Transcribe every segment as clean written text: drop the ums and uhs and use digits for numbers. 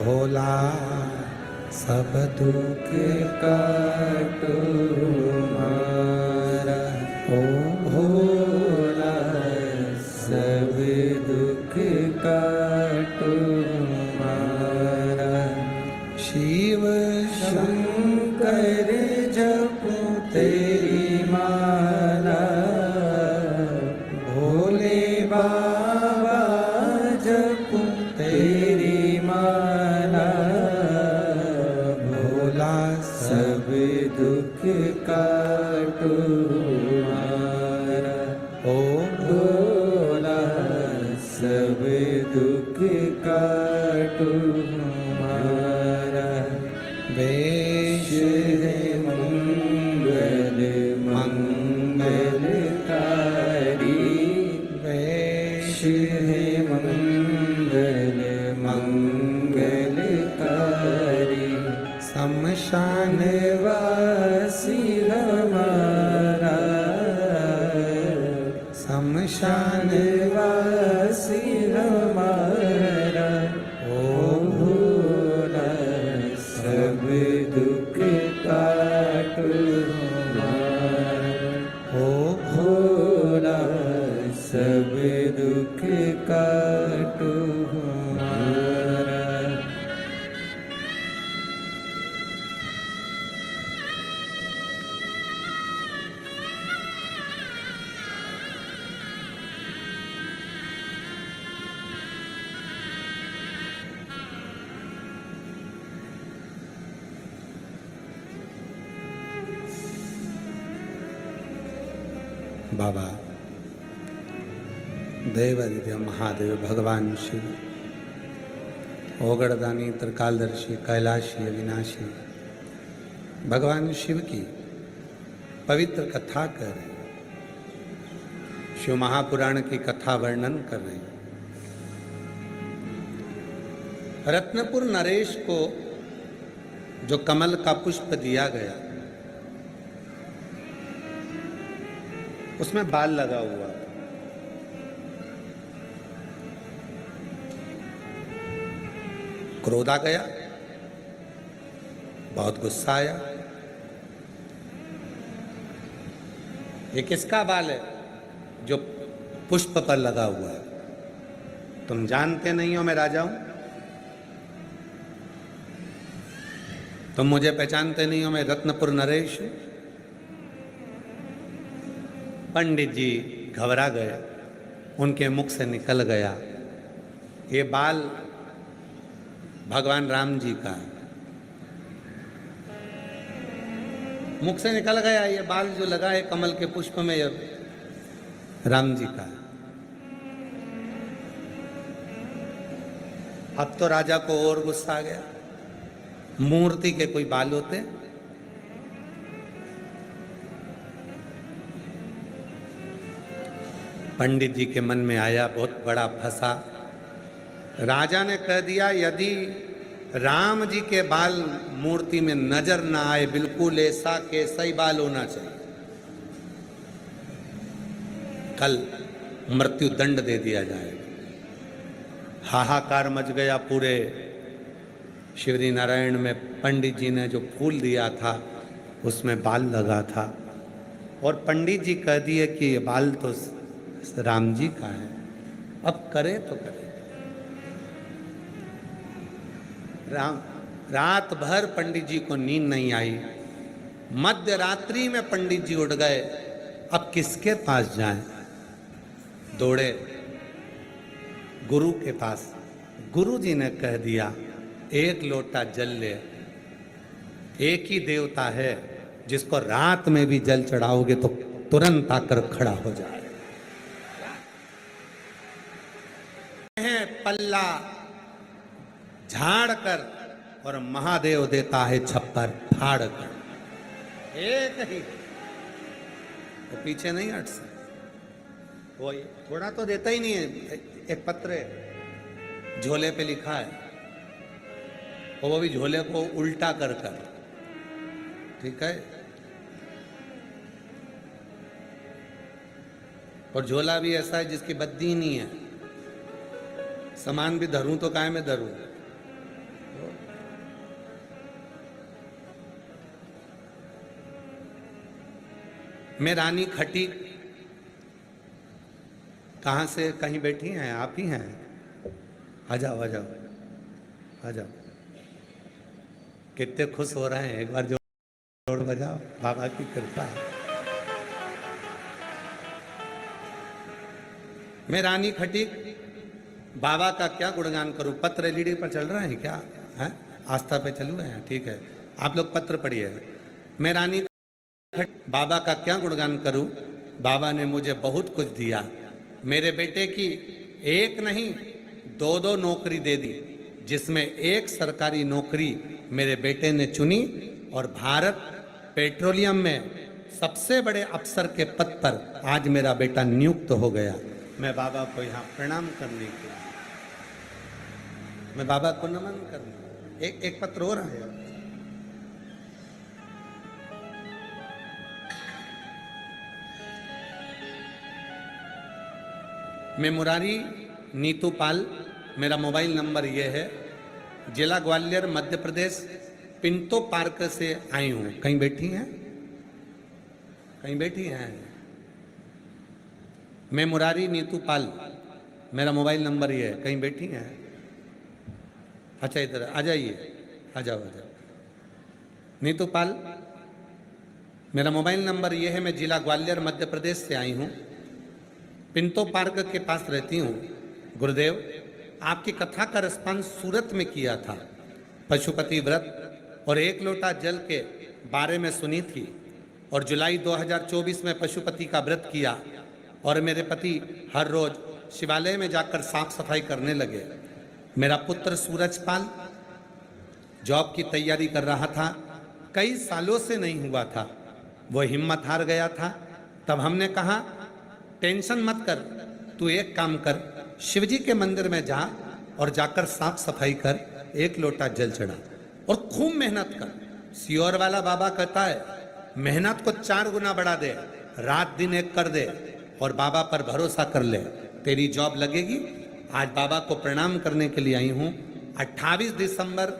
भोला सब दुख काटो मारा, ओ भोला सब दुख काटो मारा। शिव शंकर जपो तेरी माला, भोले बाबा जपो तेरी माला। भोला सब दुख काटो मारा, ओ भोला सब दुख काटो मारा। वेश है मंगल मंगलकारी, वेश है मंगल मंगलकारी। शमशान वासी हमारा, शमशान वासी हमारा। ओ भोला सब दुख काटो मारा, ओ भोला सब दुख काटो मारा। बाबा देवादिदेव महादेव भगवान शिव, ओगड़दानी त्रिकालदर्शी कैलाशी अविनाशी भगवान शिव की पवित्र कथा कर रहे हैं। शिव महापुराण की कथा वर्णन कर रहे हैं। रत्नपुर नरेश को जो कमल का पुष्प दिया गया, उसमें बाल लगा हुआ। क्रोध आ गया, बहुत गुस्सा आया। ये किसका बाल है जो पुष्प पर लगा हुआ है? तुम जानते नहीं हो मैं राजा हूं, तुम मुझे पहचानते नहीं हो, मैं रत्नपुर नरेश हूं। पंडित जी घबरा गए, उनके मुख से निकल गया, ये बाल भगवान राम जी का है। मुख से निकल गया, ये बाल जो लगा है कमल के पुष्प में, ये राम जी का है। अब तो राजा को और गुस्सा आ गया, मूर्ति के कोई बाल होते? पंडित जी के मन में आया, बहुत बड़ा फंसा। राजा ने कह दिया, यदि राम जी के बाल मूर्ति में नजर ना आए, बिल्कुल ऐसा कैसा ही बाल होना चाहिए, कल मृत्यु दंड दे दिया जाएगा। हाहाकार मच गया पूरे शिवरी नारायण में। पंडित जी ने जो फूल दिया था उसमें बाल लगा था, और पंडित जी कह दिए कि ये बाल तो राम जी का है, अब करे तो करे। रात भर पंडित जी को नींद नहीं आई। मध्य रात्रि में पंडित जी उठ गए, अब किसके पास जाएं? दौड़े गुरु के पास। गुरु जी ने कह दिया, एक लोटा जल ले, एक ही देवता है जिसको रात में भी जल चढ़ाओगे तो तुरंत आकर खड़ा हो जाए। पल्ला झाड़ कर और महादेव देता है छप्पर फाड़ कर। एक ही, वो पीछे नहीं हट सकता, वो थोड़ा तो देता ही नहीं है। एक पत्र झोले पे लिखा है, और वो भी झोले को उल्टा कर कर, ठीक है। और झोला भी ऐसा है जिसकी बद्दी नहीं है, सामान भी धरूं तो काहे में धरूं, मैं रानी खटी, कहाँ से कहीं बैठी हैं आप ही हैं? आ जाओ आ जाओ आ जाओ। कितने खुश हो रहे हैं, एक बार जोड़ बजाओ, बाबा की कृपा है। मैं रानी खटी, बाबा का क्या गुणगान करूं? पत्र एलईडी पर चल रहा है क्या? है आस्था पे चल रहे हैं, ठीक है, आप लोग पत्र पढ़िए। मैं रानी खटी, बाबा का क्या गुणगान करूं? बाबा ने मुझे बहुत कुछ दिया। मेरे बेटे की एक नहीं 2-2 नौकरी दे दी, जिसमें एक सरकारी नौकरी मेरे बेटे ने चुनी और भारत पेट्रोलियम में सबसे बड़े अफसर के पद पर आज मेरा बेटा नियुक्त हो गया। मैं बाबा को यहाँ प्रणाम करने के लिए, मैं बाबा को नमन करने, एक पत्र हो रहा है। मैं मुरारी नीतू पाल, मेरा मोबाइल नंबर ये है, जिला ग्वालियर मध्य प्रदेश, पिंटो पार्क से आई हूँ। कहीं बैठी हैं? कहीं बैठी हैं? मैं मुरारी नीतू पाल, मेरा मोबाइल नंबर ये है। कहीं बैठी हैं? अच्छा इधर आ जाइए, आ जाओ आ जाओ। नीतू पाल, मेरा मोबाइल नंबर ये है। मैं जिला ग्वालियर मध्य प्रदेश से आई हूँ, पिंटो पार्क के पास रहती हूँ। गुरुदेव, आपकी कथा का रिस्पॉन्स सूरत में किया था, पशुपति व्रत और 1 लोटा जल के बारे में सुनी थी, और जुलाई 2024 में पशुपति का व्रत किया और मेरे पति हर रोज शिवालय में जाकर साफ सफाई करने लगे। मेरा पुत्र सूरजपाल जॉब की तैयारी कर रहा था, कई सालों से नहीं हुआ था, वो हिम्मत हार गया था। तब हमने कहा टेंशन मत कर, तू एक काम कर, शिवजी के मंदिर में जा और जाकर साफ सफाई कर, 1 लोटा जल चढ़ा और खूब मेहनत कर। सियोर वाला बाबा कहता है मेहनत को 4 गुना बढ़ा दे, रात दिन एक कर दे और बाबा पर भरोसा कर ले, तेरी जॉब लगेगी। आज बाबा को प्रणाम करने के लिए आई हूँ। 28 दिसंबर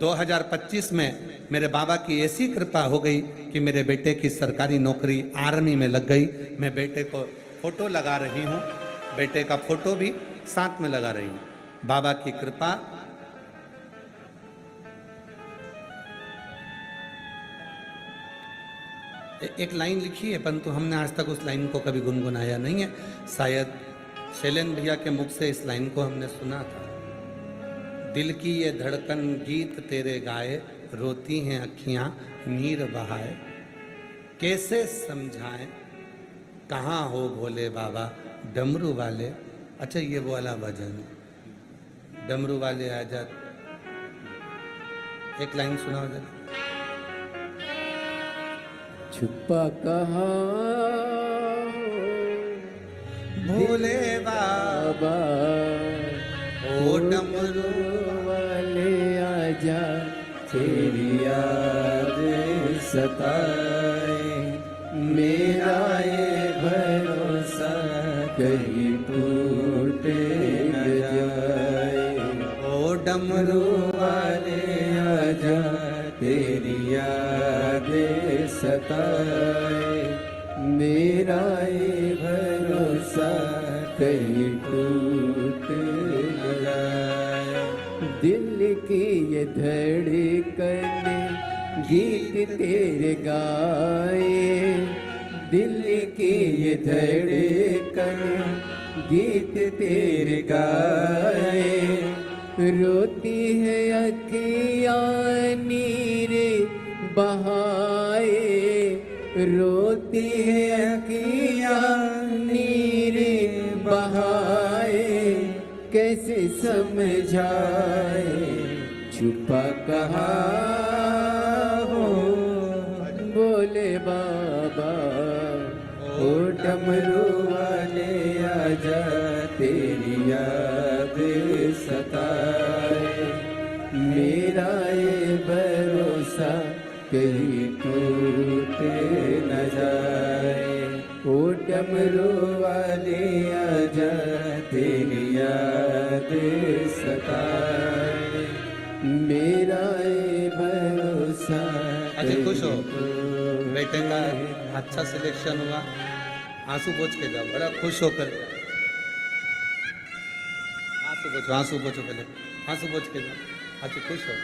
2025 में मेरे बाबा की ऐसी कृपा हो गई कि मेरे बेटे की सरकारी नौकरी आर्मी में लग गई। मैं बेटे को फोटो लगा रही हूँ, बेटे का फोटो भी साथ में लगा रही हूँ। बाबा की कृपा। एक लाइन लिखी है, परंतु हमने आज तक उस लाइन को कभी गुनगुनाया नहीं है। शायद शैलेंद्र भैया के मुख से इस लाइन को हमने सुना था। दिल की ये धड़कन गीत तेरे गाए, रोती हैं अखियां नीर बहाए, कैसे समझाएं कहाँ हो भोले बाबा डमरू वाले। अच्छा ये वो वाला भजन, डमरू वाले आजा, एक लाइन सुनाओ जरा। छुपा कहाँ भोले बाबा ओ डमरू वाले आजा, तेरी याद सताए, मेरा ये भरोसा कहीं टूट न जाए। ओ डमरू वाले आजा, तेरी याद सताए, मेरा ये भरोसा कहीं टूट न जाए। दिल की ये धड़कन गीत तेरे गाए, दिल की ये धड़कन गीत तेरे गाए, रोती है अखियाँ नीर बहाए, रोती है अखियाँ नीर बहाए, कैसे समझाए छुपा कहाँ हो बोले बाबा ओ डमरू वाले आजा, तेरी याद सताए, मेरा ये भरोसा कहीं टूट न जाए। ओ डमरू वाले आजा, तेरी याद सताए, मेरा ये भरोसा। अच्छा खुश हो, बेटे का अच्छा सिलेक्शन हुआ, आंसू पोंछ के जाओ, बड़ा खुश होकर जाओ। आंसू पोंछो पहले, आंसू पोंछ के जाओ, अच्छा खुश हो।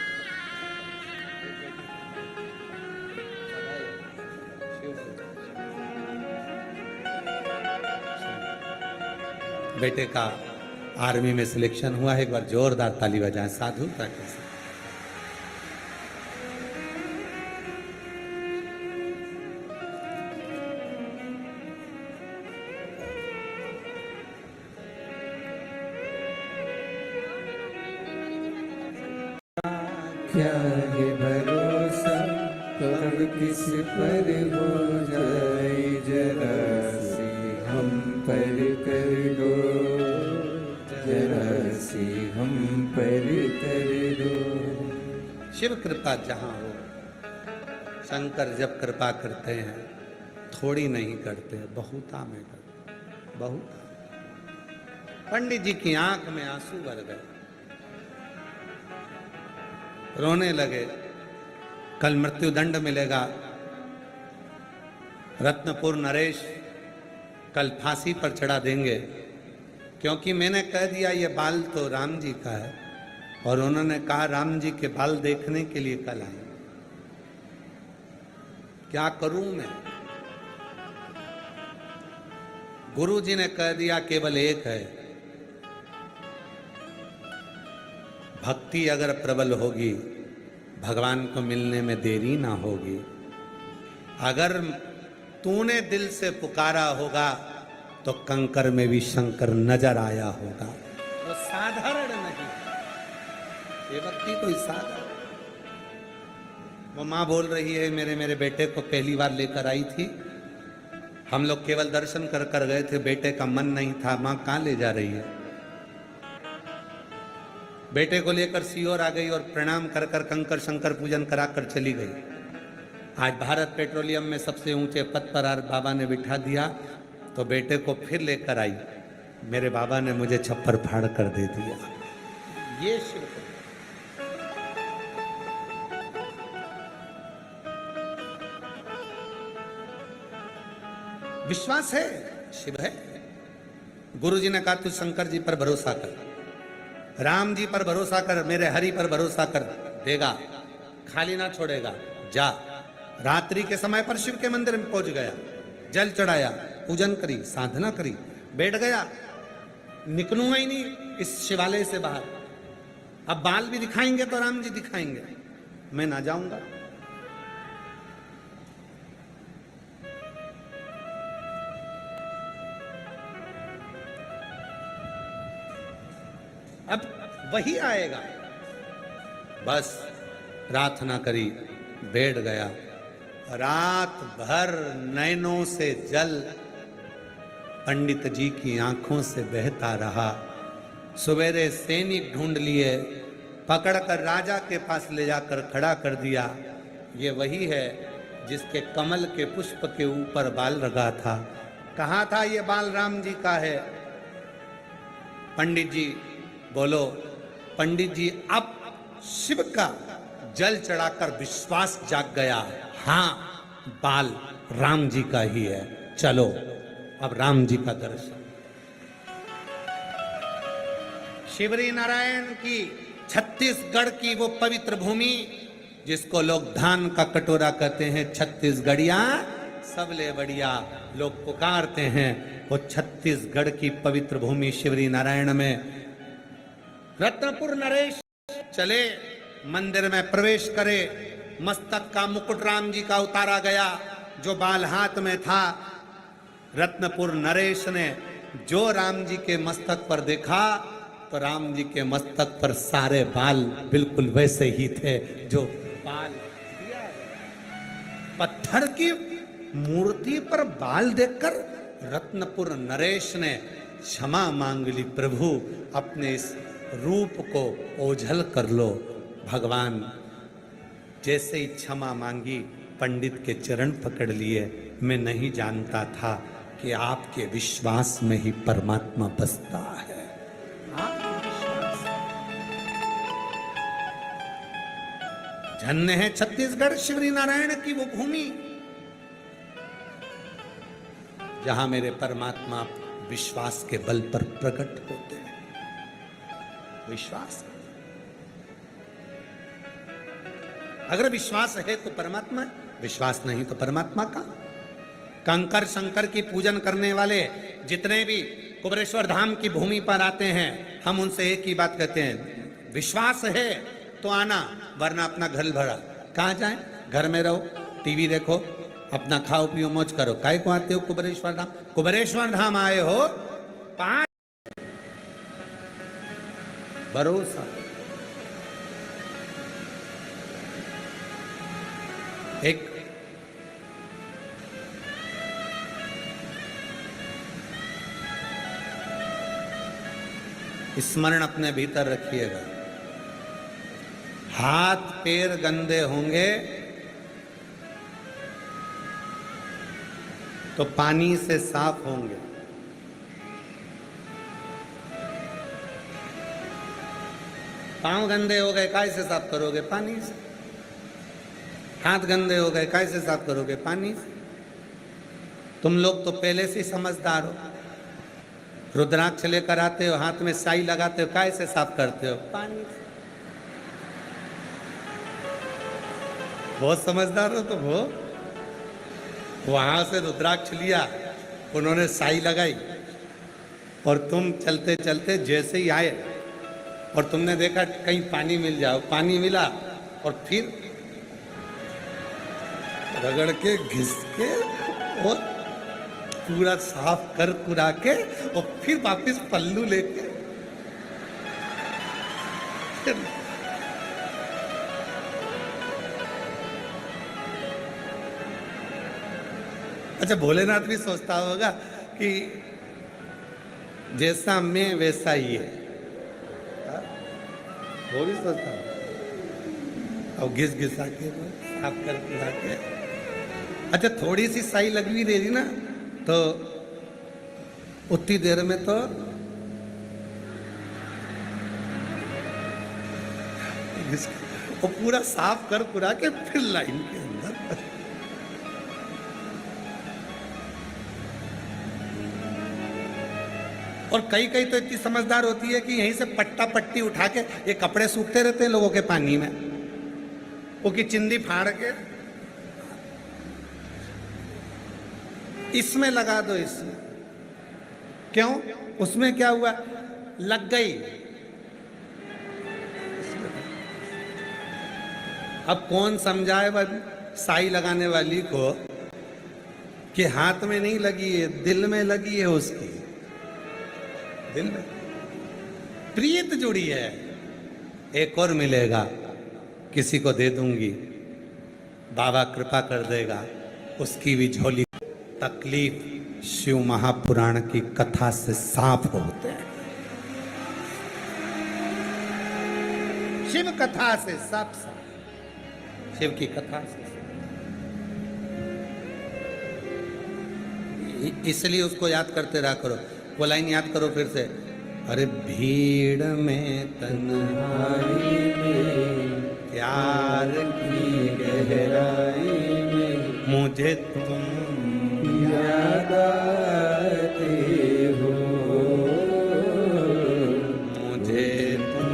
बेटे का आर्मी में सिलेक्शन हुआ है, एक बार जोरदार ताली बजाएं साधुता के साथ। क्या है भरोसा कब किस पर हो जाए, जरा सी हम पर कर दो, जरा सी हम पर कर दो। शिव कृपा जहां हो, शंकर जब कृपा करते हैं थोड़ी नहीं करते, बहुता में करते, बहुता। पंडित जी की आंख में आंसू भर गए, रोने लगे। कल मृत्युदंड मिलेगा, रत्नपुर नरेश कल फांसी पर चढ़ा देंगे, क्योंकि मैंने कह दिया ये बाल तो राम जी का है, और उन्होंने कहा राम जी के बाल देखने के लिए कल आए। क्या करूं मैं? गुरु जी ने कह दिया केवल एक है, भक्ति अगर प्रबल होगी भगवान को मिलने में देरी ना होगी। अगर तूने दिल से पुकारा होगा तो कंकर में भी शंकर नजर आया होगा। वो साधारण नहीं, ये भक्ति कोई साधारण। वो माँ बोल रही है मेरे बेटे को पहली बार लेकर आई थी, हम लोग केवल दर्शन कर कर गए थे, बेटे का मन नहीं था। माँ कहाँ ले जा रही है? बेटे को लेकर सीहोर आ गई और प्रणाम कर कर कंकर शंकर पूजन करा कर चली गई। आज भारत पेट्रोलियम में सबसे ऊंचे पद पर बाबा ने बिठा दिया, तो बेटे को फिर लेकर आई। मेरे बाबा ने मुझे छप्पर फाड़ कर दे दिया। ये शिव विश्वास है, शिव है। गुरु जी ने कहा तू शंकर जी पर भरोसा कर, राम जी पर भरोसा कर, मेरे हरि पर भरोसा कर, देगा, खाली ना छोड़ेगा। जा। रात्रि के समय पर शिव के मंदिर में पहुंच गया, जल चढ़ाया, पूजन करी, साधना करी, बैठ गया। निकलूंगा ही नहीं इस शिवालय से बाहर। अब बाल भी दिखाएंगे तो राम जी दिखाएंगे, मैं ना जाऊंगा। अब वही आएगा। बस प्रार्थना करी, बैठ गया। रात भर नैनों से जल पंडित जी की आंखों से बहता रहा। सवेरे सैनिक ढूंढ लिए, पकड़कर राजा के पास ले जाकर खड़ा कर दिया। ये वही है जिसके कमल के पुष्प के ऊपर बाल लगा था। कहा था ये बाल राम जी का है। पंडित जी बोलो, पंडित जी अब शिव का जल चढ़ाकर विश्वास जाग गया। हाँ, बाल राम जी का ही है, चलो अब राम जी का दर्शन। शिवरी नारायण की छत्तीसगढ़ की वो पवित्र भूमि जिसको लोग धान का कटोरा कहते हैं, छत्तीसगढ़िया सबले बढ़िया लोग पुकारते हैं। वो छत्तीसगढ़ की पवित्र भूमि शिवरी नारायण में रत्नपुर नरेश चले, मंदिर में प्रवेश करे। मस्तक का मुकुट राम जी का उतारा गया, जो बाल हाथ में था। रत्नपुर नरेश ने जो राम जी के मस्तक पर देखा, तो राम जी के मस्तक पर सारे बाल बिल्कुल वैसे ही थे जो बाल दिया। पत्थर की मूर्ति पर बाल देखकर रत्नपुर नरेश ने क्षमा मांग ली। प्रभु अपने इस रूप को ओझल कर लो। भगवान जैसे ही क्षमा मांगी, पंडित के चरण पकड़ लिए। मैं नहीं जानता था कि आपके विश्वास में ही परमात्मा बसता है। धन्य है छत्तीसगढ़ शिवरी नारायण की वो भूमि जहां मेरे परमात्मा विश्वास के बल पर प्रकट होते हैं। विश्वास, अगर विश्वास है तो परमात्मा है, विश्वास नहीं तो परमात्मा का। कंकर शंकर की पूजन करने वाले जितने भी कुबेरेश्वर धाम की भूमि पर आते हैं, हम उनसे एक ही बात कहते हैं, विश्वास है तो आना, वरना अपना घर भरा। कहाँ जाए? घर में रहो, टीवी देखो, अपना खाओ पियो मौज करो। काय को आते हो कुबेरेश्वर धाम? कुबेरेश्वर धाम आए हो 5 भरोसा। एक स्मरण अपने भीतर रखिएगा, हाथ पैर गंदे होंगे तो पानी से साफ होंगे। पांव गंदे हो गए, काय से साफ करोगे? पानी से। हाथ गंदे हो गए, काय से साफ करोगे? पानी से। तुम लोग तो पहले से समझदार हो, रुद्राक्ष लेकर आते हो, हाथ में साई लगाते हो, काय से साफ करते हो? पानी से। बहुत समझदार हो तुम हो। वहां से रुद्राक्ष लिया, उन्होंने साई लगाई, और तुम चलते चलते जैसे ही आए और तुमने देखा कहीं पानी मिल जाओ, पानी मिला, और फिर रगड़ के घिस के और पूरा साफ कर कुरा के और फिर वापस पल्लू लेके अच्छा, भोलेनाथ भी सोचता होगा कि जैसा मैं वैसा ही है, वो भी सोचता होगा। और घिस घिसा के साफ कर कुरा के, अच्छा थोड़ी सी साई लगवी दे दी ना, तो उतनी देर में तो वो पूरा साफ कर कुरा के फिर लाइन के अंदर। और कई कई तो इतनी समझदार होती है कि यहीं से पट्टा पट्टी उठा के, ये कपड़े सूखते रहते हैं लोगों के पानी में, वो की चिंदी फाड़ के इसमें लगा दो। इसमें क्यों? उसमें क्या हुआ? लग गई। अब कौन समझाए साई लगाने वाली को कि हाथ में नहीं लगी है, दिल में लगी है, उसकी दिल में प्रीत जुड़ी है। एक और मिलेगा, किसी को दे दूंगी, बाबा कृपा कर देगा, उसकी भी झोली। तकलीफ शिव महापुराण की कथा से साफ होते हैं, शिव कथा से सब साफ, शिव की कथा से। इसलिए उसको याद करते रहा करो। वो लाइन याद करो फिर से, अरे भीड़ में तन्हाई में प्यार की गहराई में मुझे तुम याद आते हो, मुझे तुम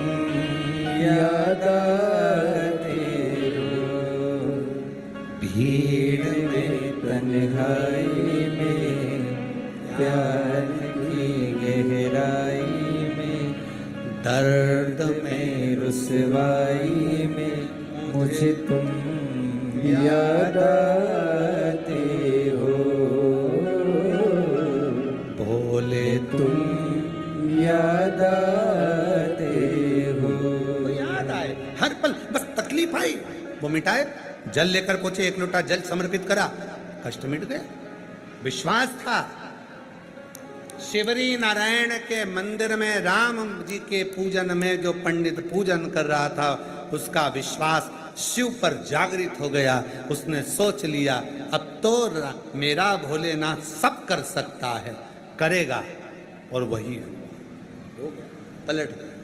याद आते हो। भीड़ में तन्हाई में प्यार की गहराई में, दर्द में रुसवाई में मुझे तुम याद आते हो। भोले तुम याद आते हो। याद आए हर पल, बस तकलीफ आई वो मिटाए। जल लेकर पहुंचे, 1 लोटा जल समर्पित करा, कष्ट मिट गया। विश्वास था। शिवरी नारायण के मंदिर में राम जी के पूजन में जो पंडित पूजन कर रहा था, उसका विश्वास शिव पर जागृत हो गया। उसने सोच लिया, अब तो मेरा भोलेनाथ सब कर सकता है, करेगा। और वही हुआ, पलट गया।